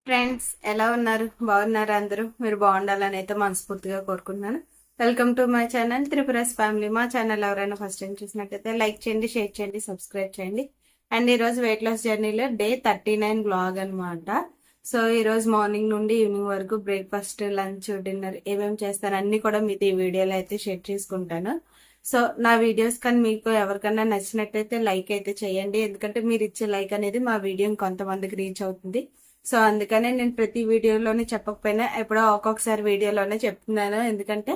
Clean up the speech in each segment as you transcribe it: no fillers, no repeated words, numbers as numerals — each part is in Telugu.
ఫ్రెండ్స్ ఎలా ఉన్నారు? బాగున్నారు అందరూ? మీరు బాగుండాలని అయితే మనస్ఫూర్తిగా కోరుకుంటున్నాను. Welcome to my channel Tripura's family. మా ఛానల్ ఎవరైనా ఫస్ట్ టైం చూసినట్టయితే లైక్ చేయండి, షేర్ చేయండి, సబ్స్క్రైబ్ చేయండి. అండ్ ఈరోజు వెయిట్ లాస్ జర్నీలో డే 39 బ్లాగ్ అనమాట. సో ఈరోజు మార్నింగ్ నుండి ఈవినింగ్ వరకు బ్రేక్ఫాస్ట్, లంచ్, డిన్నర్ ఏమేమి చేస్తాను అన్ని కూడా మీతో ఈ వీడియోలో అయితే షేర్ చేసుకుంటాను. సో నా వీడియోస్ కానీ మీకు ఎవరికైనా నచ్చినట్టయితే లైక్ అయితే చేయండి. ఎందుకంటే మీరు ఇచ్చే లైక్ అనేది మా వీడియో కొంతమందికి రీచ్ అవుతుంది. సో అందుకనే నేను ప్రతి వీడియోలోనే చెప్పకపోయినా ఎప్పుడో ఒక్కొక్కసారి వీడియోలోనే చెప్తున్నాను. ఎందుకంటే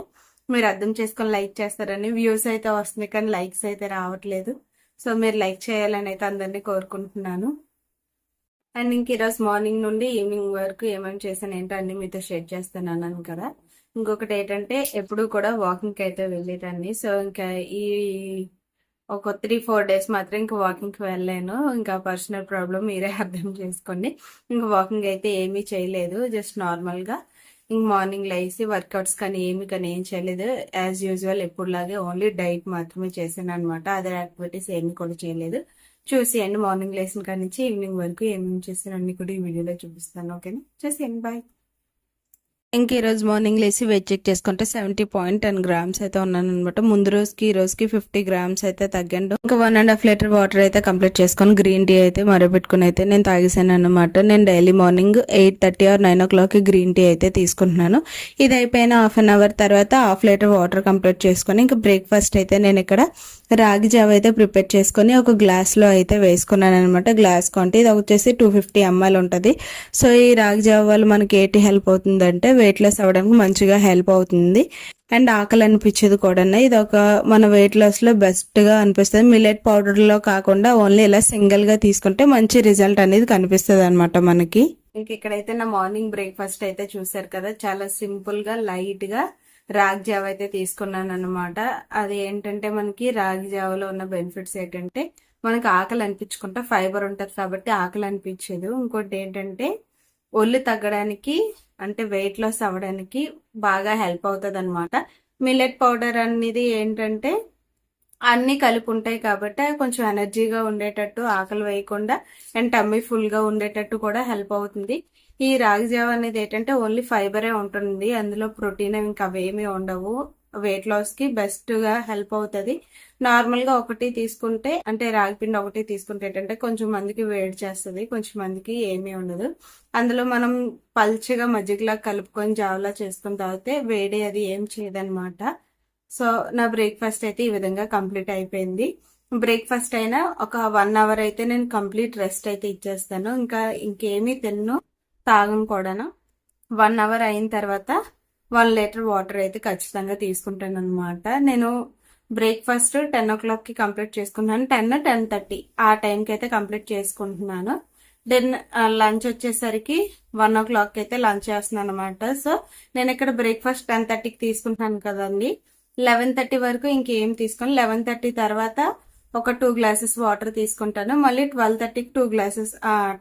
మీరు అర్థం చేసుకొని లైక్ చేస్తారని. వ్యూస్ అయితే వస్తుంది కానీ లైక్స్ అయితే రావట్లేదు. సో మీరు లైక్ చేయాలని అయితే అందరినీ కోరుకుంటున్నాను. అండ్ ఇంక ఈరోజు మార్నింగ్ నుండి ఈవినింగ్ వరకు ఏమేమి చేశాను ఏంటో అన్ని మీతో షేర్ చేస్తున్నాను కదా. ఇంకొకటి ఏంటంటే ఎప్పుడు కూడా వాకింగ్కి అయితే వెళ్ళేదాన్ని. సో ఇంకా ఈ ఒక 3-4 డేస్ మాత్రం ఇంకా వాకింగ్కి వెళ్ళాను. ఇంకా పర్సనల్ ప్రాబ్లం మీరే అర్థం చేసుకోండి. ఇంకా వాకింగ్ అయితే ఏమీ చేయలేదు, జస్ట్ నార్మల్గా ఇంక మార్నింగ్ లేసి వర్కౌట్స్ కానీ ఏం చేయలేదు. యాజ్ యూజువల్ ఎప్పుడులాగే ఓన్లీ డైట్ మాత్రమే చేశాను అనమాట. అదర్ యాక్టివిటీస్ ఏమి కూడా చేయలేదు. చూసేయండి మార్నింగ్ లేసిన కాడి నుంచి ఈవినింగ్ వరకు ఏమేమి చేశాను అన్ని కూడా ఈ వీడియోలో చూపిస్తాను. ఓకేనా? చూసేయండి. బాయ్. ఇంక ఈరోజు మార్నింగ్ లేసి వెయిట్ చెక్ చేసుకుంటే 70.10 grams అయితే ఉన్నాను అనమాట. ముందు రోజుకి ఈ రోజుకి 50 grams అయితే తగ్గాను. ఇంకా 1.5 లీటర్ వాటర్ అయితే కంప్లీట్ చేసుకొని గ్రీన్ టీ అయితే మరపెట్టుకుని అయితే నేను తాగేసాను అనమాట. నేను daily morning 8:30 or 9 o'clock green tea అయితే తీసుకుంటున్నాను. ఇది అయిపోయిన హాఫ్ అన్ అవర్ తర్వాత 1/2 లీటర్ వాటర్ కంప్లీట్ చేసుకొని ఇంకా బ్రేక్ఫాస్ట్ అయితే నేను ఇక్కడ రాగి జావ అయితే ప్రిపేర్ చేసుకొని ఒక గ్లాస్లో అయితే వేసుకున్నాను అనమాట. గ్లాస్ క్వాంటిటీ ఇది వచ్చేసి 250 ml ఉంటుంది. సో ఈ రాగి జావ వల్ల మనకి ఏంటి హెల్ప్ అవుతుందంటే వెయిట్ లాస్ అవ్వడానికి మంచిగా హెల్ప్ అవుతుంది. అండ్ ఆకలి అనిపించేది కూడా. ఇది ఒక మన వెయిట్ లాస్ లో బెస్ట్ గా అనిపిస్తుంది. మిల్లెట్ పౌడర్ లో కాకుండా ఓన్లీ ఇలా సింగిల్ గా తీసుకుంటే మంచి రిజల్ట్ అనేది కనిపిస్తుంది అనమాట మనకి. ఇంక ఇక్కడైతే నా మార్నింగ్ బ్రేక్ఫాస్ట్ అయితే చూసారు కదా, చాలా సింపుల్ గా లైట్ గా రాగి జావ అయితే తీసుకున్నాను అనమాట. అది ఏంటంటే మనకి రాగి జావలో ఉన్న బెనిఫిట్స్ ఏంటంటే మనకి ఆకలి అనిపించుకుంటా ఫైబర్ ఉంటుంది కాబట్టి ఆకలి అనిపించదు. ఇంకోటి ఏంటంటే ఒళ్ళు తగ్గడానికి అంటే వెయిట్ లాస్ అవ్వడానికి బాగా హెల్ప్ అవుతుంది అనమాట. మిల్లెట్ పౌడర్ అనేది ఏంటంటే అన్నీ కలిపి ఉంటాయి కాబట్టి కొంచెం ఎనర్జీగా ఉండేటట్టు, ఆకలి వేయకుండా అండ్ టమ్మీ ఫుల్గా ఉండేటట్టు కూడా హెల్ప్ అవుతుంది. ఈ రాగి జావ అనేది ఏంటంటే ఓన్లీ ఫైబరే ఉంటుంది, అందులో ప్రోటీన్ ఇంకా అవేమీ ఉండవు. వెయిట్ లాస్కి బెస్ట్గా హెల్ప్ అవుతుంది. నార్మల్గా ఒకటి తీసుకుంటే అంటే రాగి పిండి ఒకటి తీసుకుంటే ఏంటంటే కొంచెం మందికి వేడి చేస్తుంది, కొంచెం మందికి ఏమీ ఉండదు. అందులో మనం పల్చగా మజ్జిగలా కలుపుకొని జావలా చేసుకుని తాగితే వేడి అది ఏం చేయదనమాట. సో నా బ్రేక్ఫాస్ట్ అయితే ఈ విధంగా కంప్లీట్ అయిపోయింది. బ్రేక్ఫాస్ట్ అయినా ఒక 1 hour అయితే నేను కంప్లీట్ రెస్ట్ అయితే ఇచ్చేస్తాను. ఇంకా ఇంకేమీ తిన్ను, తాగను కూడాను. 1 hour అయిన తర్వాత 1 లీటర్ వాటర్ అయితే ఖచ్చితంగా తీసుకుంటాను అనమాట. నేను బ్రేక్ఫాస్ట్ 10 o'clock కంప్లీట్ చేసుకుంటున్నాను. 10-10:30 ఆ టైంకి అయితే కంప్లీట్ చేసుకుంటున్నాను. దెన్ లంచ్ వచ్చేసరికి 1 o'clock అయితే లంచ్ చేస్తున్నాను అనమాట. సో నేను ఇక్కడ బ్రేక్ఫాస్ట్ 10:30కి తీసుకుంటున్నాను కదండి. 11:30 వరకు ఇంకేం తీసుకొని 11:30 తర్వాత ఒక 2 glasses వాటర్ తీసుకుంటాను. మళ్ళీ 12:30కి 2 glasses,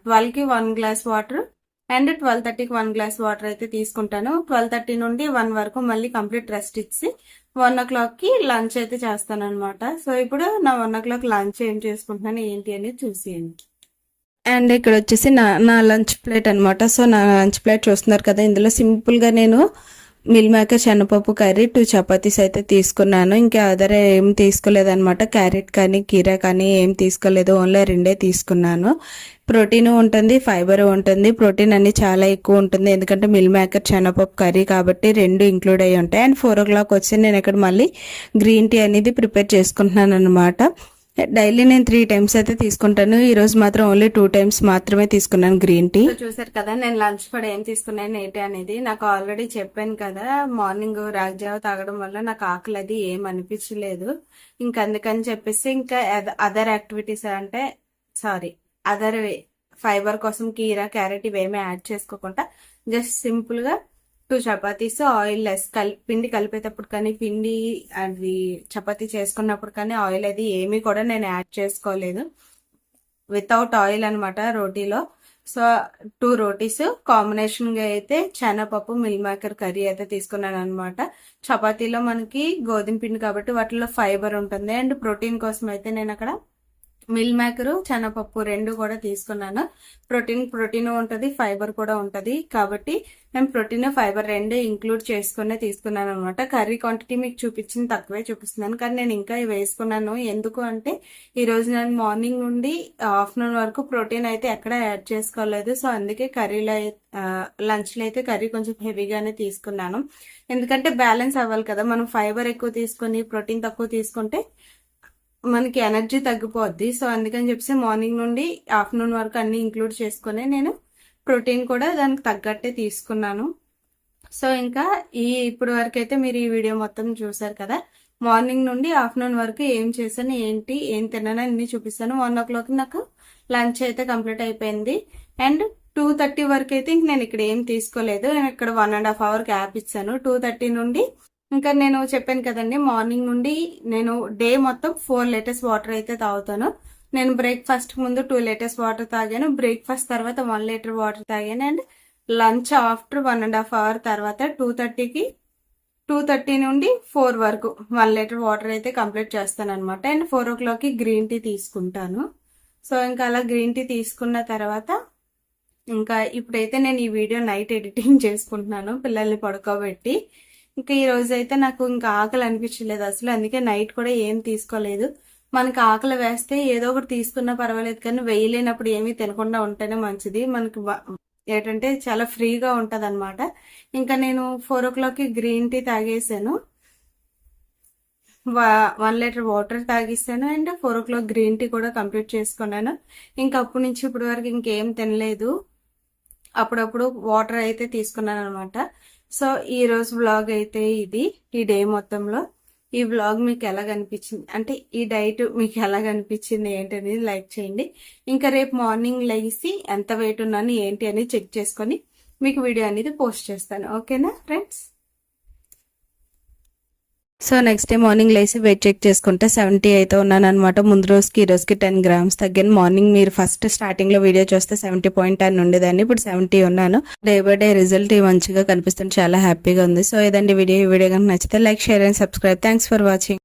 12కి 1 glass వాటర్ అండ్ 12:30కి 1 glass వాటర్ అయితే తీసుకుంటాను. 12:30 నుండి 1 వరకు మళ్ళీ కంప్లీట్ రెస్ట్ ఇచ్చి 1 o'clockకి లంచ్ అయితే చేస్తాను అనమాట. సో ఇప్పుడు నా 1 o'clock లంచ్ ఏం చేసుకుంటున్నాను ఏంటి అనేది చూసేయండి. అండ్ ఇక్కడ వచ్చేసి నా లంచ్ ప్లేట్ అనమాట. సో నా లంచ్ ప్లేట్ చూస్తున్నారు కదా, ఇందులో సింపుల్గా నేను మిల్ మేకర్ శనగపప్పు కర్రీ, 2 చపాతీస్ అయితే తీసుకున్నాను. ఇంకా అదర్ ఏం తీసుకోలేదన్నమాట. క్యారెట్ కానీ కీరా కానీ ఏం తీసుకోలేదు, ఓన్లీ 2 తీసుకున్నాను. ప్రోటీన్ ఉంటుంది, ఫైబర్ ఉంటుంది. ప్రోటీన్ అన్ని చాలా ఎక్కువ ఉంటుంది ఎందుకంటే మిల్ మేకర్ శనగపప్పు కర్రీ కాబట్టి 2 ఇంక్లూడ్ అయ్యి ఉంటాయి. అండ్ 4 o'clock వచ్చి నేను ఇక్కడ మళ్ళీ గ్రీన్ టీ అనేది ప్రిపేర్ చేసుకుంటున్నాను అనమాట. డైలీ నేను 3 times అయితే తీసుకుంటాను. ఈ రోజు మాత్రం ఓన్లీ 2 times మాత్రమే తీసుకున్నాను గ్రీన్ టీ. చూసారు కదా నేను లంచ్ కూడా ఏం తీసుకున్నాను ఏంటి అనేది. నాకు ఆల్రెడీ చెప్పాను కదా, మార్నింగ్ రాగి జావ తాగడం వల్ల నాకు ఆకలి అది ఏం అనిపించలేదు. ఇంకా అందుకని చెప్పేసి ఇంకా అదర్ యాక్టివిటీస్ అంటే అదర్ ఫైబర్ కోసం కీరా, క్యారెట్ ఇవేమీ యాడ్ చేసుకోకుండా జస్ట్ సింపుల్ గా 2 చపాతీస్ ఆయిల్ లెస్ పిండి కలిపేటప్పుడు కానీ పిండి అది చపాతీ చేసుకున్నప్పుడు కానీ ఆయిల్ అది ఏమీ కూడా నేను యాడ్ చేసుకోలేదు. వితౌట్ ఆయిల్ అనమాట రోటీలో. సో 2 roties కాంబినేషన్గా అయితే శనగపప్పు మిల్ మేకర్ కర్రీ అయితే తీసుకున్నాను అనమాట. చపాతీలో మనకి గోధుమ పిండి కాబట్టి వాటిలో ఫైబర్ ఉంటుంది. అండ్ ప్రోటీన్ కోసం అయితే నేను అక్కడ మిల్ మేకరు శనగపప్పు రెండు కూడా తీసుకున్నాను. ప్రోటీన్ ఉంటుంది, ఫైబర్ కూడా ఉంటుంది. కాబట్టి నేను ప్రోటీన్ ఫైబర్ రెండు ఇంక్లూడ్ చేసుకునే తీసుకున్నాను అనమాట. కర్రీ క్వాంటిటీ మీకు చూపించింది తక్కువే చూపిస్తున్నాను, కానీ నేను ఇంకా వేసుకున్నాను. ఎందుకు అంటే ఈ రోజు నేను మార్నింగ్ నుండి ఆఫ్టర్నూన్ వరకు ప్రోటీన్ అయితే ఎక్కడ యాడ్ చేసుకోలేదు. సో అందుకే కర్రీలో లంచ్లో అయితే కర్రీ కొంచెం హెవీగానే తీసుకున్నాను. ఎందుకంటే బ్యాలెన్స్ అవ్వాలి కదా, మనం ఫైబర్ ఎక్కువ తీసుకొని ప్రోటీన్ తక్కువ తీసుకుంటే మనకి ఎనర్జీ తగ్గిపోద్ది. సో అందుకని చెప్పేసి మార్నింగ్ నుండి ఆఫ్టర్నూన్ వరకు అన్ని ఇంక్లూడ్ చేసుకుని నేను ప్రోటీన్ కూడా దానికి తగ్గట్టే తీసుకున్నాను. సో ఇంకా ఇప్పుడు వరకు అయితే మీరు ఈ వీడియో మొత్తం చూసారు కదా. మార్నింగ్ నుండి ఆఫ్టర్నూన్ వరకు ఏం చేశాను, ఏం తిన్నాను అన్ని చూపిస్తాను. 1 o'clock నాకు లంచ్ అయితే కంప్లీట్ అయిపోయింది. అండ్ 2:30 వరకు అయితే ఇంక నేను ఇక్కడ ఏం తీసుకోలేదు. నేను ఇక్కడ 1.5 hour గ్యాప్ ఇచ్చాను. 2:30 నుండి ఇంకా నేను చెప్పాను కదండి, మార్నింగ్ నుండి నేను డే మొత్తం 4 liters వాటర్ అయితే తాగుతాను. నేను బ్రేక్ఫాస్ట్ ముందు 2 liters వాటర్ తాగాను, బ్రేక్ఫాస్ట్ తర్వాత 1 liter వాటర్ తాగాను. అండ్ లంచ్ ఆఫ్టర్ 1.5 hour తర్వాత 2:30 నుండి 4 వరకు 1 liter వాటర్ అయితే కంప్లీట్ చేస్తాను అనమాట. అండ్ 4 o'clock గ్రీన్ టీ తీసుకుంటాను. సో ఇంకా అలా గ్రీన్ టీ తీసుకున్న తర్వాత ఇంకా ఇప్పుడైతే నేను ఈ వీడియో నైట్ ఎడిటింగ్ చేసుకుంటున్నాను పిల్లల్ని పడుకోబెట్టి. ఇంకా ఈ రోజు అయితే నాకు ఇంకా ఆకలి అనిపించలేదు అసలు, అందుకే నైట్ కూడా ఏం తీసుకోలేదు. మనకి ఆకలి వేస్తే ఏదో ఒకటి తీసుకున్నా పర్వాలేదు, కానీ వేయలేనప్పుడు ఏమీ తినకుండా ఉంటేనే మంచిది. మనకి ఏంటంటే చాలా ఫ్రీగా ఉంటది అనమాట. ఇంకా నేను 4 o'clock గ్రీన్ టీ తాగేసాను, 1 liter వాటర్ తాగిస్తాను. అండ్ 4 o'clock గ్రీన్ టీ కూడా కంప్లీట్ చేసుకున్నాను. ఇంకా అప్పటి నుంచి ఇప్పటి వరకు ఇంకేం తినలేదు, అప్పుడప్పుడు వాటర్ అయితే తీసుకున్నాను అనమాట. సో ఈ రోజు వ్లాగ్ అయితే ఇది. ఈ డే మొత్తంలో ఈ వ్లాగ్ మీకు ఎలాగనిపించింది, అంటే ఈ డైట్ మీకు ఎలాగనిపించింది ఏంటనేది లైక్ చేయండి. ఇంకా రేపు మార్నింగ్ లేచి ఎంత వెయిట్ ఉన్నాను ఏంటి అని చెక్ చేసుకొని మీకు వీడియో అనేది పోస్ట్ చేస్తాను. ఓకేనా friends? So next day morning లేసి వెయిట్ చెక్ చేసుకుంటే 70 అయితే ఉన్నాను అనమాట. ముందు రోజుకి ఈ రోజుకి 10 grams తగ్గాను. మార్నింగ్ మీరు ఫస్ట్ స్టార్టింగ్ లో వీడియో చూస్తే 70.10 ఉండేదాన్ని, ఇప్పుడు 70 ఉన్నాను. డే బై డే రిజల్ట్ మంచిగా కనిపిస్తుంది, చాలా హ్యాపీగా ఉంది. సో ఇదండి వీడియో. ఈ వీడియో కనుక నచ్చితే like, share and subscribe. Thanks for watching.